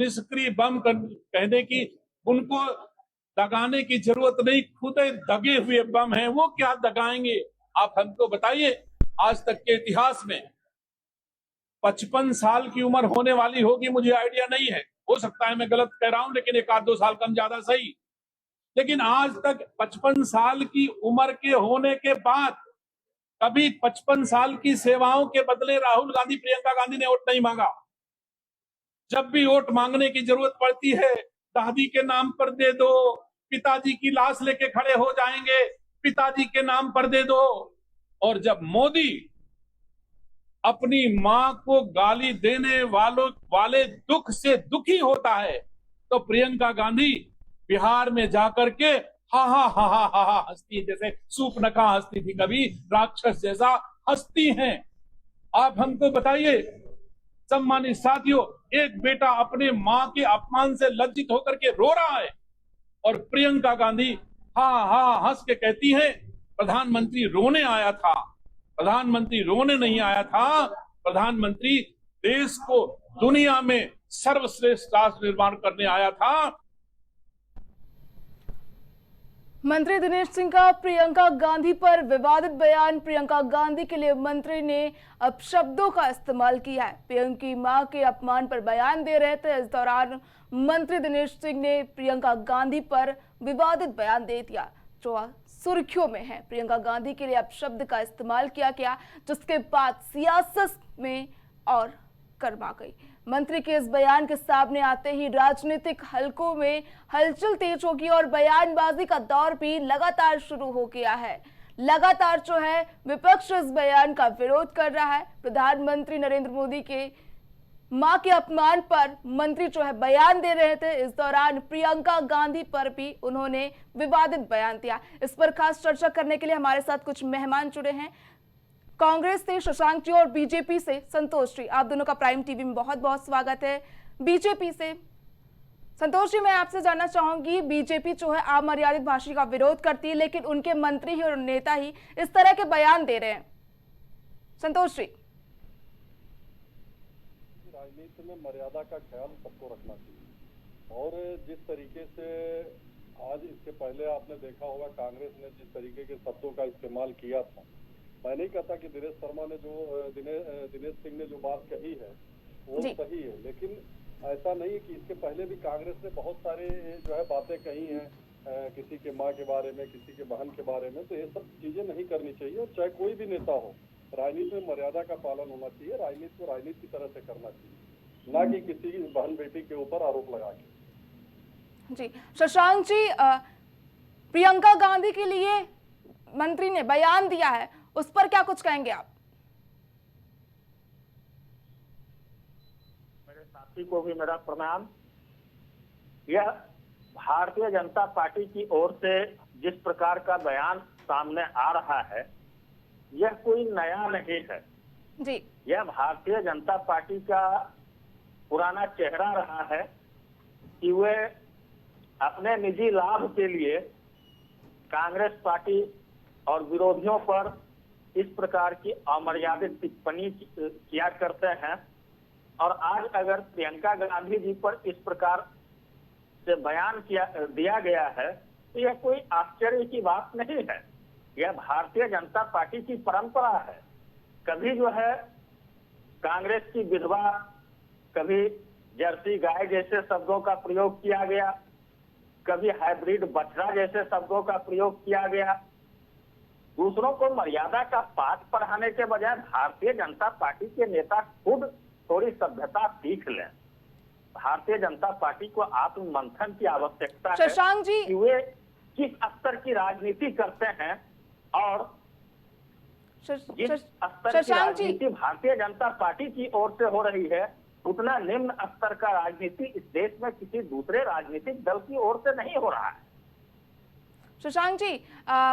निष्क्रिय बम कहने की उनको दगाने की जरूरत नहीं, खुद दगे हुए बम हैं, वो क्या दगाएंगे? आप हमको बताइए। आज तक के इतिहास में 55 साल की उम्र होने वाली होगी, मुझे आइडिया नहीं है, हो सकता है मैं गलत कह रहा हूं, लेकिन एक आध दो साल कम ज्यादा सही। लेकिन आज तक 55 साल की उम्र के होने के बाद कभी 55 साल की सेवाओं के बदले राहुल गांधी, प्रियंका गांधी ने वोट नहीं मांगा। जब भी वोट मांगने की जरूरत पड़ती है, दादी के नाम पर दे दो, पिताजी की लाश लेके खड़े हो जाएंगे, पिताजी के नाम पर दे दो। और जब मोदी अपनी मां को गाली देने वाले दुख से दुखी होता है, तो प्रियंका गांधी बिहार में जाकर के हा हा हा हा हा हा हंसती, जैसे सूपनखा हंसती थी कभी, राक्षस जैसा हंसती हैं। आप हमको बताइए सम्मानित साथियों, एक बेटा अपने मां के अपमान से लज्जित होकर के रो रहा है और प्रियंका गांधी हा हा हंस के कहती है प्रधानमंत्री रोने आया था। प्रधानमंत्री रोने नहीं आया था, प्रधानमंत्री देश को दुनिया में सर्वश्रेष्ठ राष्ट्र निर्माण करने आया था। मंत्री दिनेश सिंह का प्रियंका गांधी पर विवादित बयान। प्रियंका गांधी के लिए मंत्री ने अपशब्दों का इस्तेमाल किया है। प्रियंका की मां के अपमान पर बयान दे रहे थे, इस दौरान मंत्री दिनेश सिंह ने प्रियंका गांधी पर विवादित बयान दे दिया, जो सुर्खियों में है। प्रियंका गांधी के लिए अपशब्द का इस्तेमाल किया गया, जिसके बाद सियासत में और गर्मा गई। मंत्री के इस बयान के सामने आते ही राजनीतिक हलकों में हलचल तेज होगी और बयानबाजी का दौर भी लगातार शुरू हो गया है। लगातार जो है विपक्ष इस बयान का विरोध कर रहा है। प्रधानमंत्री नरेंद्र मोदी के मां के अपमान पर मंत्री जो है बयान दे रहे थे, इस दौरान प्रियंका गांधी पर भी उन्होंने विवादित बयान दिया। इस पर खास चर्चा करने के लिए हमारे साथ कुछ मेहमान जुड़े हैं। कांग्रेस से शशांक जी और बीजेपी से संतोष जी, आप दोनों का प्राइम टीवी में बहुत बहुत स्वागत है। बीजेपी से संतोष जी, मैं आपसे जानना चाहूंगी, बीजेपी जो है अमर्यादित भाषा का विरोध करती है, लेकिन उनके मंत्री ही और नेता ही इस तरह के बयान दे रहे हैं। संतोष जी, राजनीति में मर्यादा का ख्याल सबको रखना चाहिए और जिस तरीके से आज इसके पहले आपने देखा होगा कांग्रेस ने जिस तरीके के शब्दों का इस्तेमाल किया था, मैं नहीं कहता कि दिनेश शर्मा ने दिनेश सिंह ने जो बात कही है वो सही है, लेकिन ऐसा नहीं कि इसके पहले भी कांग्रेस ने बहुत सारे जो है बातें कही हैं किसी के माँ के बारे में, किसी के बहन के बारे में। तो ये सब चीजें नहीं करनी चाहिए और चाहे कोई भी नेता हो, राजनीति में मर्यादा का पालन होना चाहिए। राजनीति को राजनीति की तरह से करना चाहिए, ना कि किसी बहन बेटी के ऊपर आरोप लगा के। जी शशांक जी, प्रियंका गांधी के लिए मंत्री ने बयान दिया है, उस पर क्या कुछ कहेंगे आप? मेरे साथी को भी मेरा प्रणाम। यह भारतीय जनता पार्टी की ओर से जिस प्रकार का बयान सामने आ रहा है, यह कोई नया नहीं है जी। यह भारतीय जनता पार्टी का पुराना चेहरा रहा है कि वे अपने निजी लाभ के लिए कांग्रेस पार्टी और विरोधियों पर इस प्रकार की अमर्यादित टिप्पणी किया करते हैं। और आज अगर प्रियंका गांधी जी पर इस प्रकार से बयान दिया गया है, तो यह कोई आश्चर्य की बात नहीं है। यह भारतीय जनता पार्टी की परंपरा है। कभी जो है कांग्रेस की विधवा, कभी जर्सी गाय जैसे शब्दों का प्रयोग किया गया, कभी हाइब्रिड बछड़ा जैसे शब्दों का प्रयोग किया गया। दूसरों को मर्यादा का पाठ पढ़ाने के बजाय भारतीय जनता पार्टी के नेता खुद थोड़ी सभ्यता सीख लें। भारतीय जनता पार्टी को आत्ममंथन की आवश्यकता है कि वे किस स्तर की राजनीति करते हैं और जिस स्तर की राजनीति भारतीय जनता पार्टी की ओर से हो रही है, उतना निम्न स्तर का राजनीति इस देश में किसी दूसरे राजनीतिक दल की ओर से नहीं हो रहा है। शशांक जी,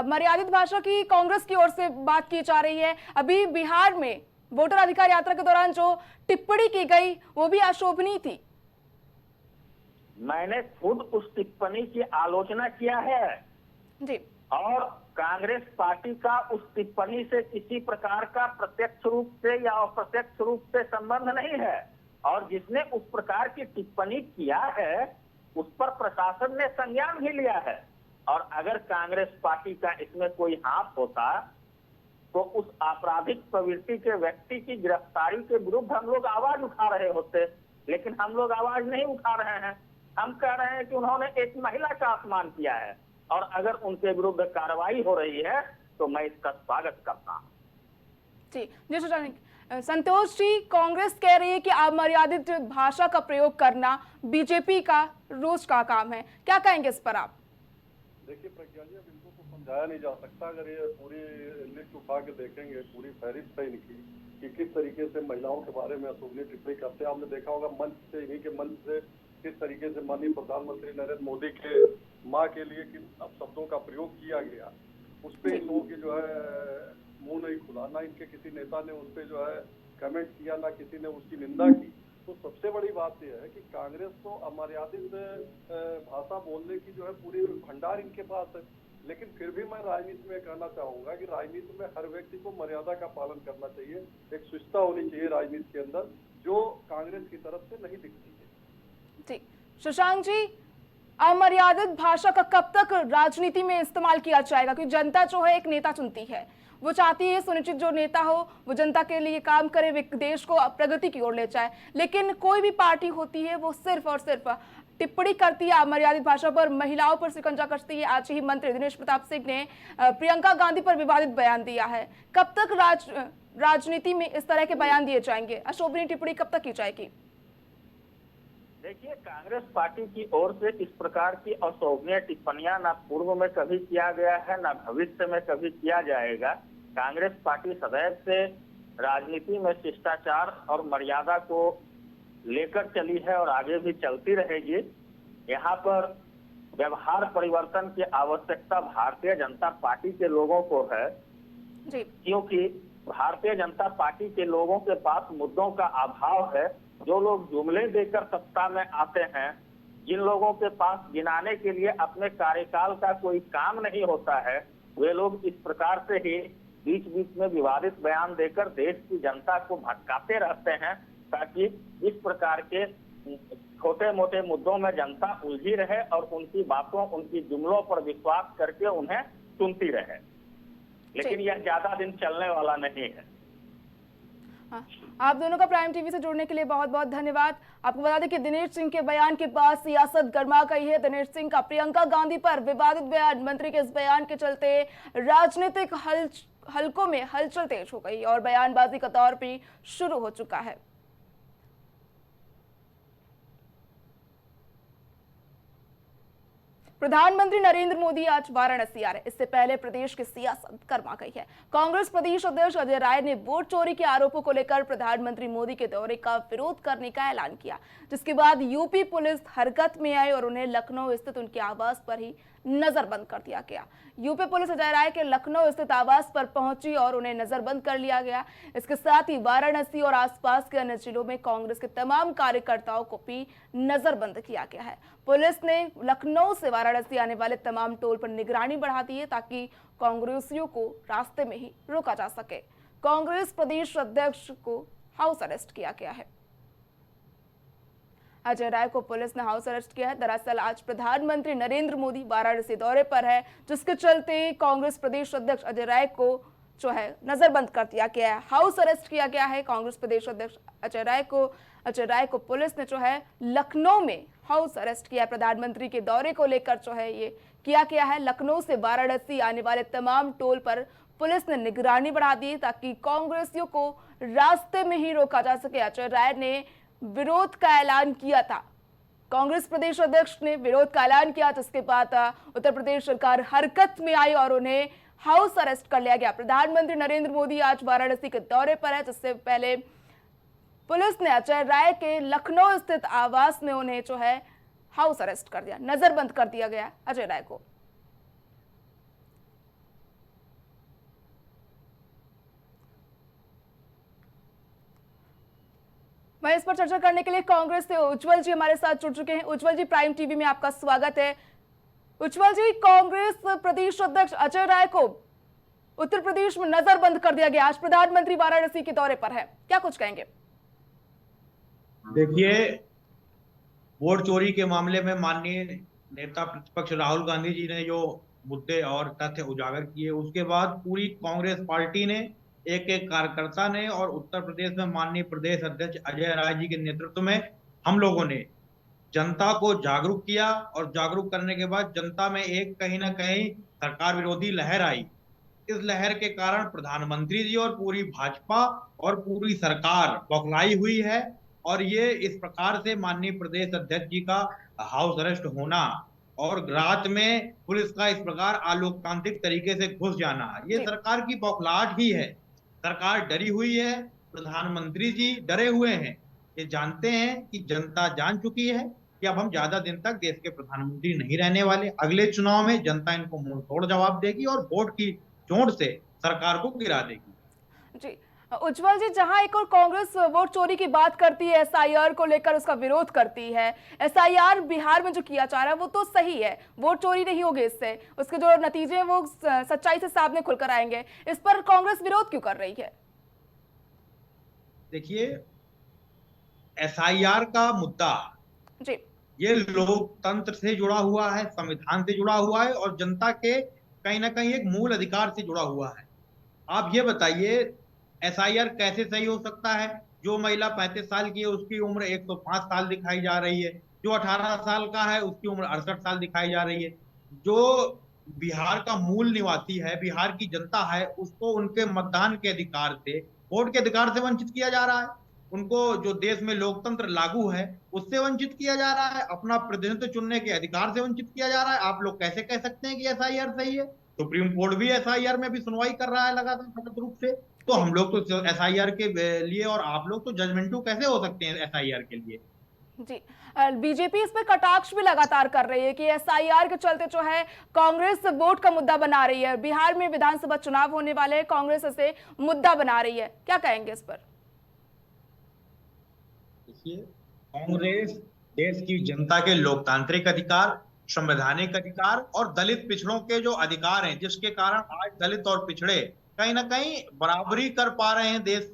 मर्यादित भाषा की कांग्रेस की ओर से बात की जा रही है। अभी बिहार में वोटर अधिकार यात्रा के दौरान जो टिप्पणी की गई वो भी अशोभनीय थी। मैंने खुद उस टिप्पणी की आलोचना किया है जी। और कांग्रेस पार्टी का उस टिप्पणी से किसी प्रकार का प्रत्यक्ष रूप से या अप्रत्यक्ष रूप से संबंध नहीं है। और जिसने उस प्रकार की टिप्पणी किया है उस पर प्रशासन ने संज्ञान भी लिया है। और अगर कांग्रेस पार्टी का इसमें कोई हाथ होता तो उस आपराधिक प्रवृत्ति के व्यक्ति की गिरफ्तारी के विरुद्ध हम लोग आवाज उठा रहे होते, लेकिन हम लोग आवाज नहीं उठा रहे हैं। हम कह रहे हैं कि उन्होंने एक महिला का अपमान किया है और अगर उनके विरुद्ध कार्रवाई हो रही है तो मैं इसका स्वागत करता हूँ। जी शशांक, संतोष जी, कांग्रेस कह रही है कि अमर्यादित भाषा का प्रयोग करना बीजेपी का रोज का काम है, क्या कहेंगे इस पर आप? देखिए प्रज्ञा जी, अब इनको तो समझाया नहीं जा सकता। अगर ये पूरी लिस्ट उठा के देखेंगे, पूरी फहरिस्त है इनकी कि किस तरीके से महिलाओं के बारे में अशोभनीय टिप्पणी करते हैं। आपने देखा होगा मंच से, इन्हीं के मंच से किस तरीके से माननीय प्रधानमंत्री नरेंद्र मोदी के माँ के लिए किन शब्दों का प्रयोग किया गया, उस पर इन लोगों की जो है मुंह नहीं खुला, ना इनके किसी नेता ने उस पर जो है कमेंट किया, ना किसी ने उसकी निंदा की। तो सबसे बड़ी बात यह है कि कांग्रेस तो अमर्यादित भाषा बोलने की जो है पूरी भंडार इनके पास है, लेकिन फिर भी मैं राजनीति में कहना चाहूंगा कि राजनीति में हर व्यक्ति को मर्यादा का पालन करना चाहिए, एक शिष्टता होनी चाहिए राजनीति के अंदर, जो कांग्रेस की तरफ से नहीं दिखती है। ठीक, शशांक जी, अमर्यादित भाषा का कब तक राजनीति में इस्तेमाल किया जाएगा? क्योंकि जनता जो है एक नेता चुनती है, वो चाहती है सुनिश्चित जो नेता हो वो जनता के लिए काम करे, देश को प्रगति की ओर ले जाए। लेकिन कोई भी पार्टी होती है वो सिर्फ और सिर्फ टिप्पणी करती है अमर्यादित भाषा पर, महिलाओं पर शिकंजा कसती है। आज ही मंत्री दिनेश प्रताप सिंह ने प्रियंका गांधी पर विवादित बयान दिया है। कब तक राजनीति में इस तरह के बयान दिए जाएंगे? अशोभनीय टिप्पणी कब तक की जाएगी? देखिए, कांग्रेस पार्टी की ओर से इस प्रकार की अशोभनीय टिप्पणियां ना पूर्व में कभी किया गया है, ना भविष्य में कभी किया जाएगा। कांग्रेस पार्टी सदैव से राजनीति में शिष्टाचार और मर्यादा को लेकर चली है और आगे भी चलती रहेगी। यहाँ पर व्यवहार परिवर्तन की आवश्यकता भारतीय जनता पार्टी के लोगों को है, क्योंकि भारतीय जनता पार्टी के लोगों के पास मुद्दों का अभाव है। जो लोग जुमले देकर सत्ता में आते हैं, जिन लोगों के पास गिनाने के लिए अपने कार्यकाल का कोई काम नहीं होता है, वे लोग इस प्रकार से ही बीच बीच में विवादित बयान देकर देश की जनता को भटकाते रहते हैं, ताकि इस प्रकार के छोटे मोटे मुद्दों में जनता उलझी रहे और उनकी बातों, उनकी जुमलों पर विश्वास करके उन्हें सुनती रहे। लेकिन यह ज्यादा दिन चलने वाला नहीं है। आप दोनों का प्राइम टीवी से जुड़ने के लिए बहुत बहुत धन्यवाद। आपको बता दें कि दिनेश सिंह के बयान के बाद सियासत गर्मा गई है। दिनेश सिंह का प्रियंका गांधी पर विवादित बयान, मंत्री के इस बयान के चलते राजनीतिक हलकों में हलचल तेज हो गई और बयानबाजी का दौर भी शुरू हो चुका है। प्रधानमंत्री नरेंद्र मोदी आज वाराणसी आ रहे। इससे पहले प्रदेश की सियासत गर्मा गई है। कांग्रेस प्रदेश अध्यक्ष अजय राय ने वोट चोरी के आरोपों को लेकर प्रधानमंत्री मोदी के दौरे का विरोध करने का ऐलान किया, जिसके बाद यूपी पुलिस हरकत में आई और उन्हें लखनऊ स्थित उनके आवास पर ही नजरबंद कर दिया गया। यूपी पुलिस अजय राय के लखनऊ स्थित आवास पर पहुंची और उन्हें नजरबंद कर लिया गया। इसके साथ ही वाराणसी और आसपास के अन्य जिलों में कांग्रेस के तमाम कार्यकर्ताओं को भी नजरबंद किया गया है। पुलिस ने लखनऊ से वाराणसी आने वाले तमाम टोल पर निगरानी बढ़ा दी है, ताकि कांग्रेसियों को रास्ते में ही रोका जा सके। कांग्रेस प्रदेश अध्यक्ष को हाउस अरेस्ट किया गया है। अजय राय को पुलिस ने हाउस अरेस्ट किया है। दरअसल आज प्रधानमंत्री नरेंद्र मोदी वाराणसी दौरे पर है, जिसके चलते कांग्रेस प्रदेश अध्यक्ष अजय राय को जो है नजरबंद कर दिया गया है, हाउस अरेस्ट किया गया है। कांग्रेस प्रदेश अध्यक्ष अजय राय को पुलिस ने जो है लखनऊ में हाउस अरेस्ट किया। प्रधानमंत्री के दौरे को लेकर जो है ये किया गया है। लखनऊ से वाराणसी आने वाले तमाम टोल पर पुलिस ने निगरानी बढ़ा दी, ताकि कांग्रेसियों को रास्ते में ही रोका जा सके। अजय राय ने विरोध का ऐलान किया था, कांग्रेस प्रदेश अध्यक्ष ने विरोध का ऐलान किया, जिसके बाद उत्तर प्रदेश सरकार हरकत में आई और उन्हें हाउस अरेस्ट कर लिया गया। प्रधानमंत्री नरेंद्र मोदी आज वाराणसी के दौरे पर है, जिससे पहले पुलिस ने अजय राय के लखनऊ स्थित आवास में उन्हें जो है हाउस अरेस्ट कर दिया, नजरबंद कर दिया गया अजय राय को। मैं इस पर चर्चा करने के लिए कांग्रेस से उज्जवल जी हमारे साथ जुड़ चुके हैं। उज्जवल जी, प्राइम टीवी में आपका स्वागत है। उज्जवल जी, कांग्रेस प्रदेश अध्यक्ष अजय राय को उत्तर प्रदेश में नजरबंद कर दिया गया। आज प्रधानमंत्री वाराणसी के दौरे पर है, क्या कुछ कहेंगे? देखिए, वोट चोरी के मामले में माननीय नेता प्रतिपक्ष राहुल गांधी जी ने जो मुद्दे और तथ्य उजागर किए, उसके बाद पूरी कांग्रेस पार्टी ने, एक एक कार्यकर्ता ने और उत्तर प्रदेश में माननीय प्रदेश अध्यक्ष अजय राय जी के नेतृत्व में हम लोगों ने जनता को जागरूक किया, और जागरूक करने के बाद जनता में एक कहीं ना कहीं सरकार विरोधी लहर आई। इस लहर के कारण प्रधानमंत्री जी और पूरी भाजपा और पूरी सरकार बौखलाई हुई है, और ये इस प्रकार से माननीय प्रदेश अध्यक्ष जी का हाउस अरेस्ट होना और रात में पुलिस का इस प्रकार अलोकतांत्रिक तरीके से घुस जाना, ये जी। सरकार की बौखलाहट ही है। सरकार डरी हुई है, प्रधानमंत्री जी डरे हुए हैं। ये जानते हैं कि जनता जान चुकी है कि अब हम ज्यादा दिन तक देश के प्रधानमंत्री नहीं रहने वाले। अगले चुनाव में जनता इनको मुंह तोड़ जवाब देगी और वोट की चोट से सरकार को गिरा देगी। जी उज्जवल जी, जहां एक और कांग्रेस वोट चोरी की बात करती है, एसआईआर को लेकर उसका विरोध करती है। एसआईआर बिहार में जो किया जा रहा है वो तो सही है, वोट चोरी नहीं होगी इससे, उसके जो नतीजे हैं वो सच्चाई से सामने खुलकर आएंगे। इस पर कांग्रेस विरोध क्यों कर रही है? देखिए, एसआईआर का मुद्दा जी ये लोकतंत्र से जुड़ा हुआ है, संविधान से जुड़ा हुआ है और जनता के कहीं ना कहीं एक मूल अधिकार से जुड़ा हुआ है। आप ये बताइए, एसआईआर कैसे सही हो सकता है? जो महिला 35 साल की है उसकी उम्र 105 साल दिखाई जा रही है, जो 18 साल का है उसकी उम्र 68 साल दिखाई जा रही है। जो बिहार का मूल निवासी है, बिहार की जनता है, उसको उनके मतदान के अधिकार से, वोट के अधिकार से वंचित किया जा रहा है। उनको जो देश में लोकतंत्र लागू है उससे वंचित किया जा रहा है, अपना प्रतिनिधित्व चुनने के अधिकार से वंचित किया जा रहा है। आप लोग कैसे कह सकते हैं कि एसआईआर सही है? सुप्रीम कोर्ट भी एसआईआर में भी सुनवाई कर रहा है लगातार सतत रूप से। तो हम लोग तो एसआईआर के लिए और आप लोग तो जजमेंटू कैसे हो सकते हैं एसआईआर के लिए? जी बीजेपी इस पर कटाक्ष भी लगातार कर रही है कि एसआईआर के चलते जो है कांग्रेस वोट का मुद्दा बना रही है। बिहार में विधानसभा चुनाव होने वाले हैं, कांग्रेस इसे मुद्दा बना रही है, क्या कहेंगे इस पर? देखिए, कांग्रेस देश की जनता के लोकतांत्रिक अधिकार, संवैधानिक अधिकार और दलित पिछड़ों के जो अधिकार हैं, जिसके कारण आज दलित और पिछड़े कहीं ना कहीं बराबरी कर पा रहे हैं देश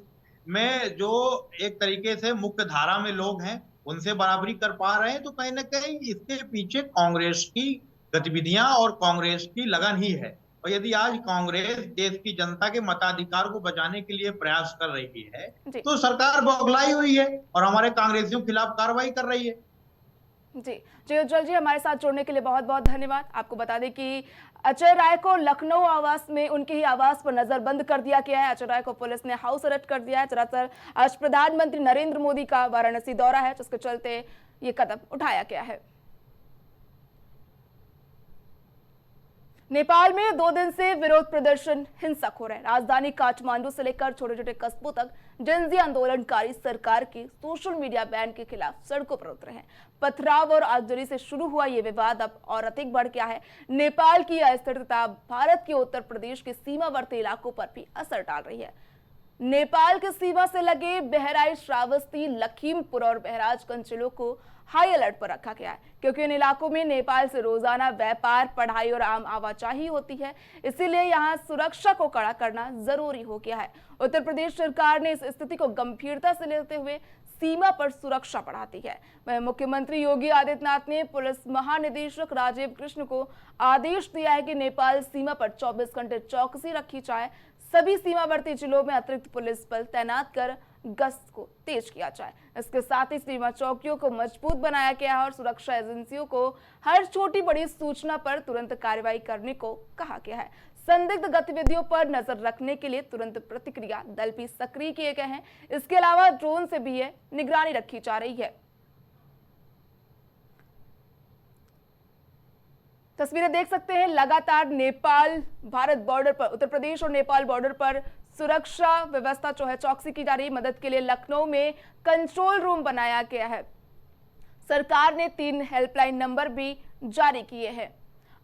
में, जो एक तरीके से मुख्य धारा में लोग हैं उनसे बराबरी कर पा रहे हैं। तो कहीं ना कहीं इसके पीछे कांग्रेस की गतिविधियां और कांग्रेस की लगन ही है। और यदि आज कांग्रेस देश की जनता के मताधिकार को बचाने के लिए प्रयास कर रही है तो सरकार बौखलाई हुई है और हमारे कांग्रेसियों के खिलाफ कार्रवाई कर रही है। जी उज्जवल जी, हमारे साथ जुड़ने के लिए बहुत बहुत धन्यवाद। आपको बता दें कि अजय राय को लखनऊ आवास में उनके ही आवास पर नजरबंद कर दिया गया है। अजय राय को पुलिस ने हाउस अरेस्ट कर दिया है। दरअसल आज प्रधानमंत्री नरेंद्र मोदी का वाराणसी दौरा है, जिसके चलते ये कदम उठाया गया है। नेपाल में 2 दिन से विरोध प्रदर्शन हिंसक हो रहे हैं। राजधानी काठमांडू से लेकर छोटे छोटे कस्बों तक जनजी आंदोलनकारी सरकार की सोशल मीडिया बैन के खिलाफ सड़कों पर उतरे हैं। पथराव और आगजनी से शुरू हुआ ये विवाद अब और अधिक बढ़ गया है। नेपाल की अस्थिरता भारत के उत्तर प्रदेश के सीमावर्ती इलाकों पर भी असर डाल रही है। नेपाल के सीमा से लगे बहराइच, श्रावस्ती, लखीमपुर और बहराजगंज जिलों को हाई अलर्ट पर रखा गया है, क्योंकि इन इलाकों में नेपाल से रोजाना व्यापार, पढ़ाई और आम आवाजाही होती है। इसीलिए यहां सुरक्षा को कड़ा करना जरूरी हो गया है। उत्तर प्रदेश सरकार ने इस स्थिति को गंभीरता से लेते हुए सीमा पर सुरक्षा बढ़ा दी है। मुख्यमंत्री योगी आदित्यनाथ ने पुलिस महानिदेशक राजीव कृष्ण को आदेश दिया है कि नेपाल सीमा पर 24 घंटे चौकसी रखी जाए। सभी सीमावर्ती जिलों में अतिरिक्त पुलिस बल तैनात कर गश्त को तेज किया जाए। इसके साथ ही सीमा चौकियों को मजबूत बनाया गया है और सुरक्षा एजेंसियों को हर छोटी बड़ी सूचना पर तुरंत कार्रवाई करने को कहा गया है। संदिग्ध गतिविधियों पर नजर रखने के लिए तुरंत प्रतिक्रिया दल भी सक्रिय किए गए हैं। इसके अलावा ड्रोन से भी निगरानी रखी जा रही है। तस्वीरें देख सकते हैं, लगातार नेपाल भारत बॉर्डर पर, उत्तर प्रदेश और नेपाल बॉर्डर पर सुरक्षा व्यवस्था जो है चौकसी की जा रही है। मदद के लिए लखनऊ में कंट्रोल रूम बनाया गया है। सरकार ने 3 हेल्पलाइन नंबर भी जारी किए हैं।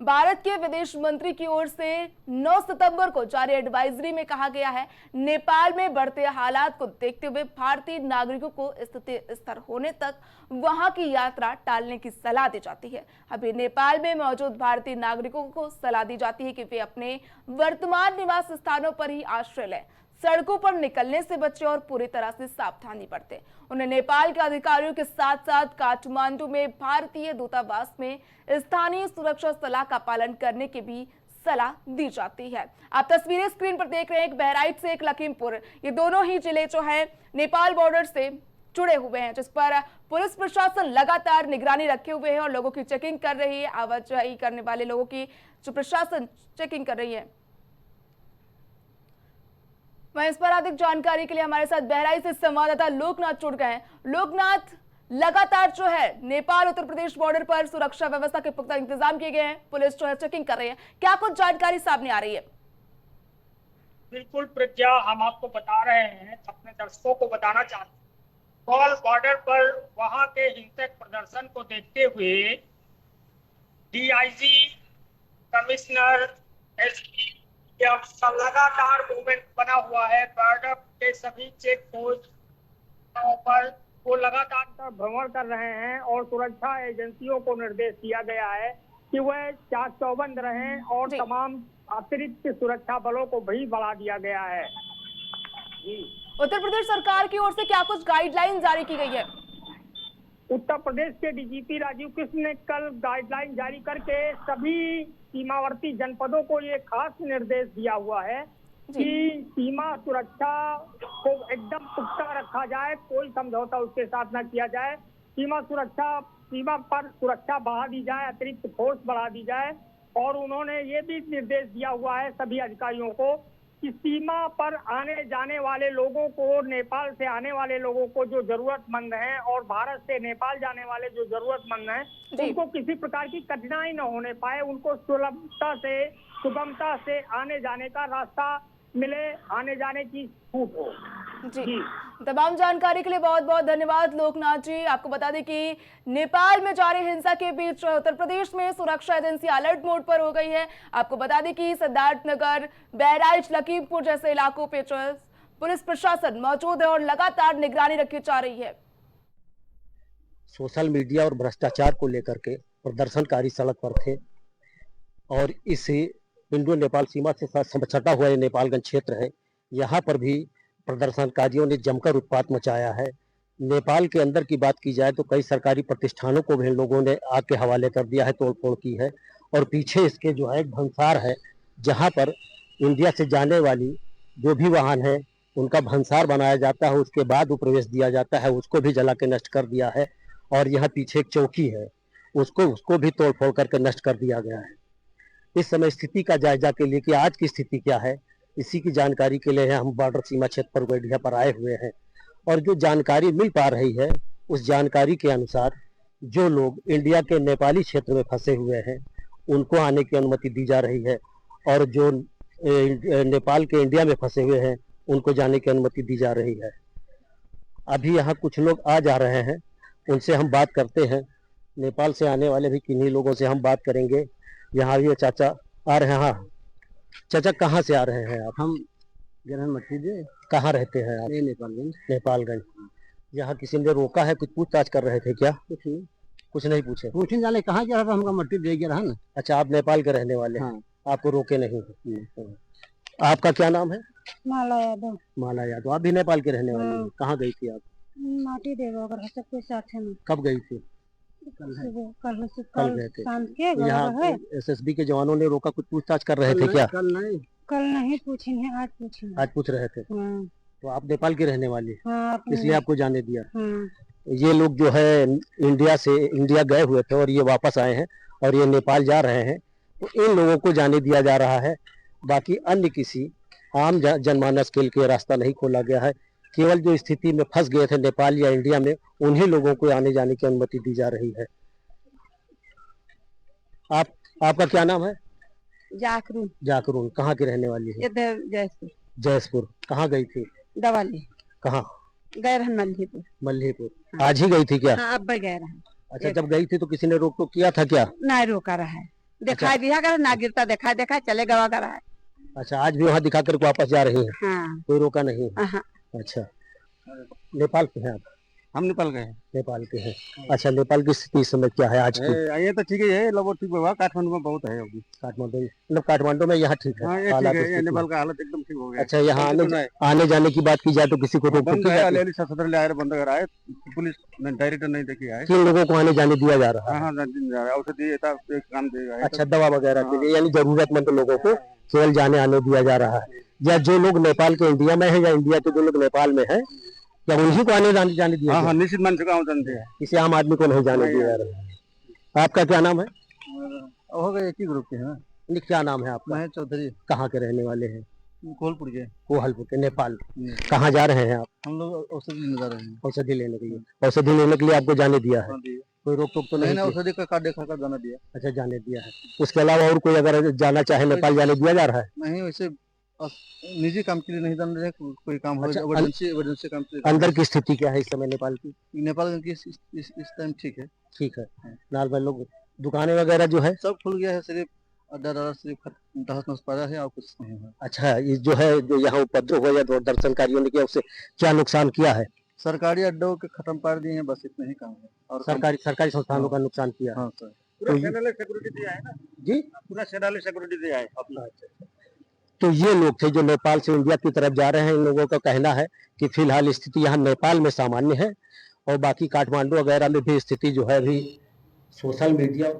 भारत के विदेश मंत्री की ओर से 9 सितंबर को जारी एडवाइजरी में कहा गया है, नेपाल में बढ़ते हालात को देखते हुए भारतीय नागरिकों को स्थिति स्थिर होने तक वहां की यात्रा टालने की सलाह दी जाती है। अभी नेपाल में मौजूद भारतीय नागरिकों को सलाह दी जाती है कि वे अपने वर्तमान निवास स्थानों पर ही आश्रय लें। सड़कों पर निकलने से बचे और पूरी तरह से सावधानी बरतें। उन्हें नेपाल के अधिकारियों के साथ साथ काठमांडू में भारतीय दूतावास में स्थानीय सुरक्षा सलाह का पालन करने की भी सलाह दी जाती है। आप तस्वीरें स्क्रीन पर देख रहे हैं, एक बहराइच से एक लखीमपुर, ये दोनों ही जिले जो है नेपाल बॉर्डर से जुड़े हुए हैं, जिस पर पुलिस प्रशासन लगातार निगरानी रखे हुए है और लोगों की चेकिंग कर रही है। आवाजाही करने वाले लोगों की जो प्रशासन चेकिंग कर रही है। वहीं इस पर अधिक जानकारी के लिए हमारे साथ बहराइच से संवाददाता लोकनाथ जुड़ गए हैं। लोकनाथ, लगातार जो है नेपाल उत्तर प्रदेश बॉर्डर पर सुरक्षा व्यवस्था के पुख्ता इंतजाम किए गए हैं, पुलिस जो है चेकिंग कर रही है, क्या कुछ जानकारी सामने आ रही है? बिल्कुल प्रज्ञा, हम आपको बता रहे हैं, अपने दर्शकों को बताना चाहते हैं, नेपाल बॉर्डर पर वहां के हिंसक प्रदर्शन को देखते हुए डीआईजी, कमिश्नर, एसपी का लगातार मूवमेंट बना हुआ है। बॉर्डर के सभी चेक पोस्ट पर वो लगातार भ्रमण कर रहे हैं और सुरक्षा एजेंसियों को निर्देश दिया गया है कि वह चाक चौबंद रहें और तमाम अतिरिक्त सुरक्षा बलों को भी बढ़ा दिया गया है। उत्तर प्रदेश सरकार की ओर से क्या कुछ गाइडलाइन जारी की गई है? उत्तर प्रदेश के डीजीपी राजीव कृष्ण ने कल गाइडलाइन जारी करके सभी सीमावर्ती जनपदों को ये खास निर्देश दिया हुआ है कि सीमा सुरक्षा को एकदम पुख्ता रखा जाए, कोई समझौता उसके साथ न किया जाए। सीमा पर सुरक्षा बढ़ा दी जाए, अतिरिक्त फोर्स बढ़ा दी जाए। और उन्होंने ये भी निर्देश दिया हुआ है सभी अधिकारियों को कि सीमा पर आने जाने वाले लोगों को, नेपाल से आने वाले लोगों को जो जरूरतमंद हैं और भारत से नेपाल जाने वाले जो जरूरतमंद हैं, उनको किसी प्रकार की कठिनाई न होने पाए, उनको सुगमता से आने जाने का रास्ता मिले, आने जाने की छूट हो। जी, तमाम जानकारी के लिए बहुत बहुत धन्यवाद लोकनाथ जी। आपको बता दें कि नेपाल में जारी हिंसा के बीच उत्तर प्रदेश में सुरक्षा एजेंसी अलर्ट मोड पर हो गई है। आपको बता दें कि सिद्धार्थनगर, बहराइच, लखीमपुर जैसे इलाकों पे पुलिस प्रशासन मौजूद है और लगातार निगरानी रखी जा रही है। सोशल मीडिया और भ्रष्टाचार को लेकर के प्रदर्शनकारी सड़क पर थे और इस इंडो नेपाल सीमा से सटा हुआ ये नेपालगंज क्षेत्र है, यहाँ पर भी प्रदर्शनकारियों ने जमकर उत्पात मचाया है। नेपाल के अंदर की बात की जाए तो कई सरकारी प्रतिष्ठानों को भी इन लोगों ने आग के हवाले कर दिया है, तोड़फोड़ की है। और पीछे इसके जो है एक भंसार है, जहाँ पर इंडिया से जाने वाली जो भी वाहन है उनका भंसार बनाया जाता है, उसके बाद वो प्रवेश दिया जाता है, उसको भी जला के नष्ट कर दिया है। और यहाँ पीछे एक चौकी है, उसको भी तोड़फोड़ करके नष्ट कर दिया गया है। इस समय स्थिति का जायजा के लिए कि आज की स्थिति क्या है, इसी की जानकारी के लिए हम बॉर्डर सीमा क्षेत्र पर गोइडिया पर आए हुए हैं। और जो जानकारी मिल पा रही है, उस जानकारी के अनुसार जो लोग इंडिया के नेपाली क्षेत्र में फंसे हुए हैं उनको आने की अनुमति दी जा रही है, और जो नेपाल के इंडिया में फंसे हुए हैं उनको जाने की अनुमति दी जा रही है। अभी यहाँ कुछ लोग आ जा रहे हैं, उनसे हम बात करते हैं। नेपाल से आने वाले भी किन्हीं लोगों से हम बात करेंगे। यहाँ ये चाचा आ रहे हैं। हाँ चाचा, कहाँ से आ रहे हैं आप? हम ग्रहण मट्टी दे। कहाँ रहते हैं आप? नेपालगंज। नेपालगंज। यहाँ किसी ने रोका है, कुछ पूछताछ कर रहे थे क्या? कुछ नहीं पूछे? पूछने जाने कहाँ जा रहा था, हमका मट्टी दे गया रहा ना। अच्छा, आप नेपाल के रहने वाले हैं? आपको रोके नहीं? आपका क्या नाम है? माला यादव। माला यादव। आप भी नेपाल के रहने वाले हैं? कहाँ गई थी आप? माटी देवा सबके साथ है। कब गई थी? कल गए थे। यहाँ एसएसबी के जवानों ने रोका, कुछ पूछताछ कर रहे थे क्या? कल नहीं पूछेंगे, आज पूछेंगे। आज पूछ रहे थे। तो आप नेपाल के रहने वाले? इसलिए आपको जाने दिया। ये लोग जो है इंडिया गए हुए थे और ये वापस आए हैं और ये नेपाल जा रहे हैं, तो इन लोगों को जाने दिया जा रहा है। बाकी अन्य किसी आम जनमानस के लिए रास्ता नहीं खोला गया है। केवल जो स्थिति में फंस गए थे नेपाल या इंडिया में, उन्हीं लोगों को आने जाने की अनुमति दी जा रही है। आपका क्या नाम है? जाकरून। जाकरून। कहाँ की रहने वाली है? जयपुर। जयपुर। कहाँ गई थी? दवाली। कहाँ गए रहे? मल्लीपुर। मल्लीपुर। आज ही गई थी क्या? हाँ, अब गए रहे। अच्छा, जब गई थी तो किसी ने रोक टोक किया था क्या? नहीं रोका रहा है, दिखाई दिया कर ना गिरता, देखा चले गवा कर रहा है। अच्छा, आज भी वहाँ दिखा कर वापस जा रही है? हाँ। कोई रोका नहीं है? अच्छा, नेपाल पे हैं आप? हम नेपाल गए हैं। नेपाल के हैं। अच्छा, नेपाल की स्थिति इस समय क्या है आज की? ये तो ठीक ही है, लोगों ठीक हुआ, काठमांडू में बहुत है अभी। काठमांडू मतलब काठमांडू में यहाँ ठीक है, हाँ, ये हालात ठीक है, ये स्थिति नेपाल है। का हालत एकदम ठीक हो गया। अच्छा, यहाँ आने जाने की बात की जाए तो किसी को रोक बंद टोक है, अली सदर ले आए, बंद कर आए, पुलिस डायरेक्टर नहीं देखी आए। किन लोगों को आने जाने दिया जा रहा है? हाँ, औषधि काम देगा। अच्छा, दवा वगैरह के लिए, यानी जरूरतमंद लोगों को केवल जाने आने दिया जा रहा है। या जो लोग नेपाल के इंडिया में है या इंडिया के जो लोग नेपाल में है, क्या उन्हीं को आने जाने दिया? हाँ, निश्चित मान चुका हूँ, जानते हैं। किसी आम आदमी को नहीं जाने दिया जा रहा है। आपका क्या नाम है? हो गए एक ही ग्रुप के हैं। क्या नाम है आपका? महेश चौधरी। कहाँ के रहने वाले हैं? कोहलपुर के। कोहलपुर के, नेपाल। कहाँ जा रहे हैं आप? हम लोग औषधि लेने जा रहे हैं। औषधि लेने के लिए? औषधि लेने के लिए आपको जाने दिया है? कोई रोक टोक तो नहीं? औषधि का कार्ड देखा कर जाना दिया। अच्छा, जाने दिया है। उसके अलावा और कोई अगर जाना चाहे नेपाल, जाने दिया जा रहा है? नहीं, वैसे निजी काम के लिए नहीं जाना रहे, कोई काम हो, अच्छा, इमरजेंसी काम के लिए। अंदर की स्थिति क्या है इस समय नेपाल की? नेपाल की इस टाइम ठीक है। ठीक है। नॉर्मल लोग, दुकानें वगैरह जो है सब खुल गया है, सिर्फ अड्डा सिर्फ तहस पाया है और कुछ नहीं है। अच्छा, ये जो है, जो यहाँ उपद्रव हुआ या प्रदर्शनकारियों ने किया, उससे क्या नुकसान किया है? सरकारी अड्डों के खत्म कर दिए हैं, बस इतना ही काम है। और सरकारी संस्थानों का नुकसान किया। हाँ सर, पूरा सिक्योरिटी दिया है ना जी, पूरा सिक्योरिटी दिया है अपना। तो ये लोग थे जो नेपाल से इंडिया की तरफ जा रहे हैं। इन लोगों का कहना है कि फिलहाल स्थिति यहाँ नेपाल में सामान्य है और बाकी काठमांडू वगैरह में भी स्थिति जो है अभी सोशल मीडिया